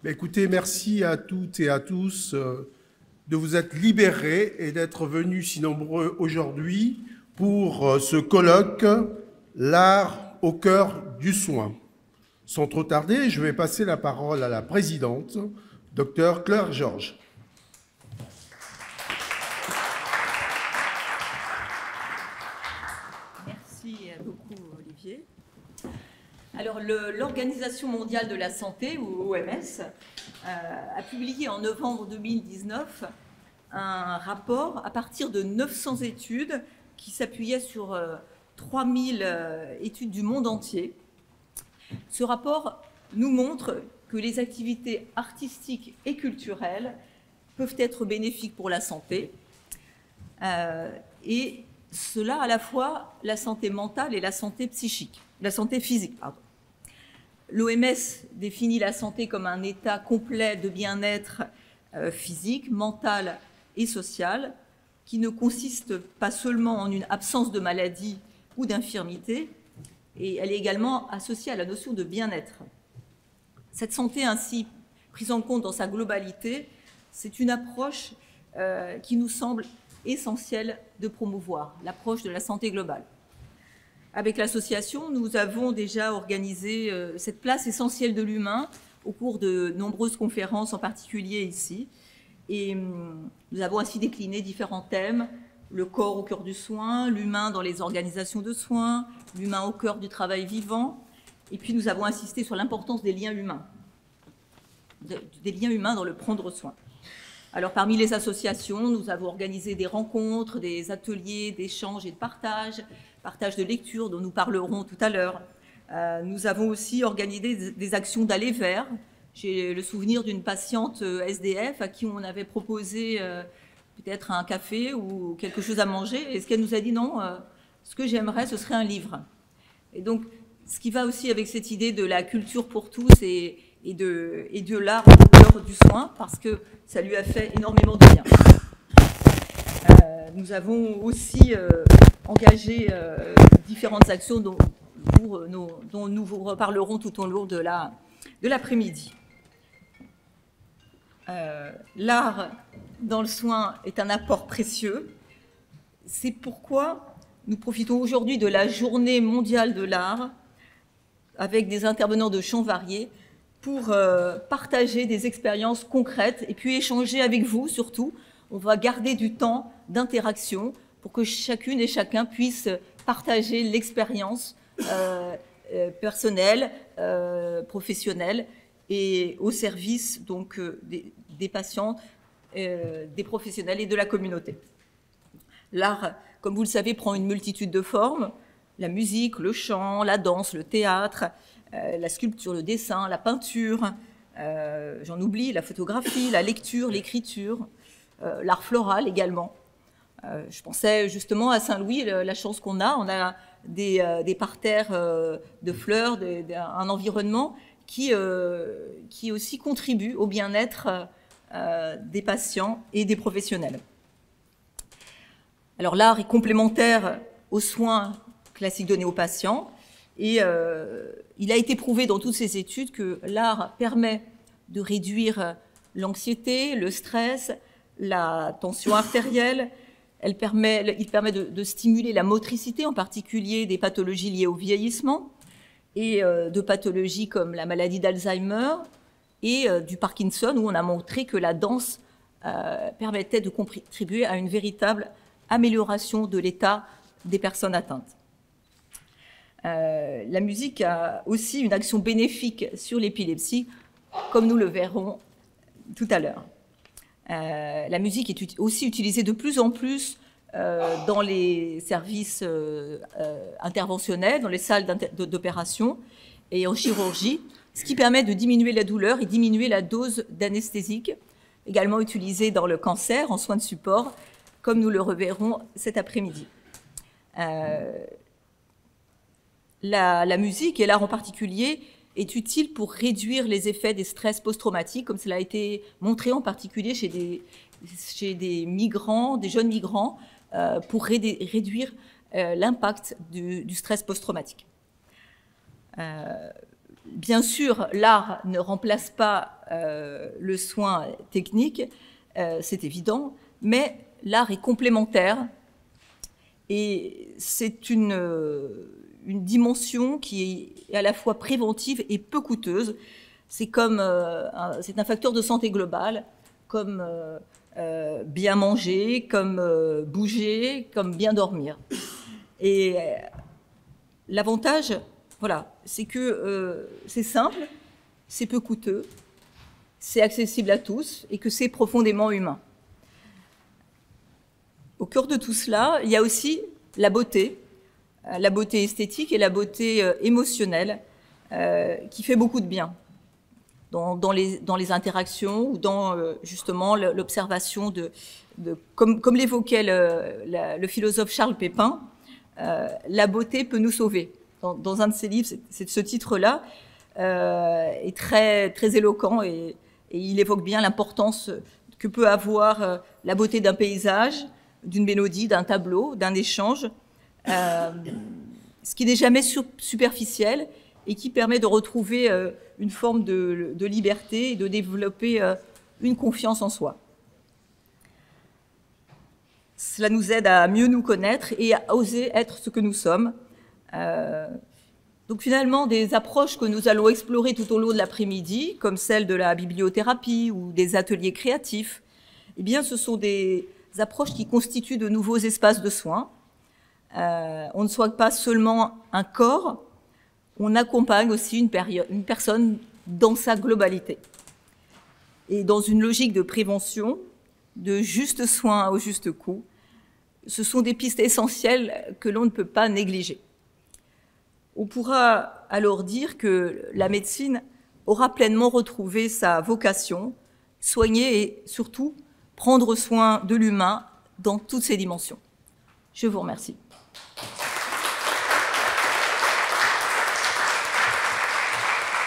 Écoutez, merci à toutes et à tous de vous être libérés et d'être venus si nombreux aujourd'hui pour ce colloque « L'art au cœur du soin ». Sans trop tarder, je vais passer la parole à la présidente, Dr Claire Georges. Merci beaucoup, Olivier. Alors, l'Organisation mondiale de la santé, ou OMS, a publié en novembre 2019 un rapport à partir de 900 études qui s'appuyaient sur 3000 études du monde entier. Ce rapport nous montre que les activités artistiques et culturelles peuvent être bénéfiques pour la santé, et cela à la fois la santé mentale et la santé psychique, la santé physique, pardon. L'OMS définit la santé comme un état complet de bien-être physique, mental et social, qui ne consiste pas seulement en une absence de maladie ou d'infirmité, et elle est également associée à la notion de bien-être. Cette santé ainsi prise en compte dans sa globalité, c'est une approche qui nous semble essentielle de promouvoir, l'approche de la santé globale. Avec l'association, nous avons déjà organisé cette place essentielle de l'humain au cours de nombreuses conférences, en particulier ici. Et nous avons ainsi décliné différents thèmes: le corps au cœur du soin, l'humain dans les organisations de soins, l'humain au cœur du travail vivant. Et puis nous avons insisté sur l'importance des liens humains, dans le prendre soin. Alors parmi les associations, nous avons organisé des rencontres, des ateliers d'échange et de partage de lecture dont nous parlerons tout à l'heure. Nous avons aussi organisé des actions d'aller vers. J'ai le souvenir d'une patiente SDF à qui on avait proposé peut-être un café ou quelque chose à manger, et ce qu'elle nous a dit: non, ce que j'aimerais, ce serait un livre. Et donc, ce qui va aussi avec cette idée de la culture pour tous et de l'art au cœur du soin, parce que ça lui a fait énormément de bien. Nous avons aussi engagé différentes actions dont nous vous reparlerons tout au long de l'après-midi. L'art dans le soin est un apport précieux. C'est pourquoi nous profitons aujourd'hui de la Journée mondiale de l'art avec des intervenants de champs variés pour partager des expériences concrètes et puis échanger avec vous surtout. On va garder du temps d'interaction pour que chacune et chacun puisse partager l'expérience personnelle, professionnelle, et au service donc des patients, des professionnels et de la communauté. L'art, comme vous le savez, prend une multitude de formes: la musique, le chant, la danse, le théâtre, la sculpture, le dessin, la peinture, j'en oublie, la photographie, la lecture, l'écriture, l'art floral également. Je pensais justement à Saint-Louis, la chance qu'on a. On a des parterres de fleurs, un environnement qui aussi contribue au bien-être des patients et des professionnels. Alors l'art est complémentaire aux soins classiques donnés aux patients, et il a été prouvé dans toutes ces études que l'art permet de réduire l'anxiété, le stress, la tension artérielle. Il permet de stimuler la motricité, en particulier des pathologies liées au vieillissement, et de pathologies comme la maladie d'Alzheimer et du Parkinson, où on a montré que la danse permettait de contribuer à une véritable amélioration de l'état des personnes atteintes. La musique a aussi une action bénéfique sur l'épilepsie, comme nous le verrons tout à l'heure. La musique est aussi utilisée de plus en plus dans les services interventionnels, dans les salles d'opération et en chirurgie, ce qui permet de diminuer la douleur et diminuer la dose d'anesthésique, également utilisée dans le cancer, en soins de support, comme nous le reverrons cet après-midi. La musique, et l'art en particulier, est utile pour réduire les effets des stress post-traumatiques, comme cela a été montré en particulier chez des migrants, des jeunes migrants, pour réduire l'impact du stress post-traumatique. Bien sûr, l'art ne remplace pas le soin technique, c'est évident, mais l'art est complémentaire et c'est une dimension qui est à la fois préventive et peu coûteuse. C'est c'est un facteur de santé globale, comme bien manger, comme bouger, comme bien dormir. Et l'avantage, voilà, c'est que c'est simple, c'est peu coûteux, c'est accessible à tous et que c'est profondément humain. Au cœur de tout cela, il y a aussi la beauté esthétique et la beauté émotionnelle qui fait beaucoup de bien dans les interactions ou dans justement l'observation comme l'évoquait le philosophe Charles Pépin, la beauté peut nous sauver. Dans un de ses livres, ce titre-là est très, très éloquent et il évoque bien l'importance que peut avoir la beauté d'un paysage, d'une mélodie, d'un tableau, d'un échange, ce qui n'est jamais superficiel et qui permet de retrouver une forme de liberté et de développer une confiance en soi. Cela nous aide à mieux nous connaître et à oser être ce que nous sommes. Donc finalement, des approches que nous allons explorer tout au long de l'après-midi, comme celle de la bibliothérapie ou des ateliers créatifs, eh bien, ce sont des approches qui constituent de nouveaux espaces de soins. On ne soigne pas seulement un corps, on accompagne aussi une personne dans sa globalité. Et dans une logique de prévention, de juste soin au juste coût, ce sont des pistes essentielles que l'on ne peut pas négliger. On pourra alors dire que la médecine aura pleinement retrouvé sa vocation, soigner et surtout prendre soin de l'humain dans toutes ses dimensions. Je vous remercie.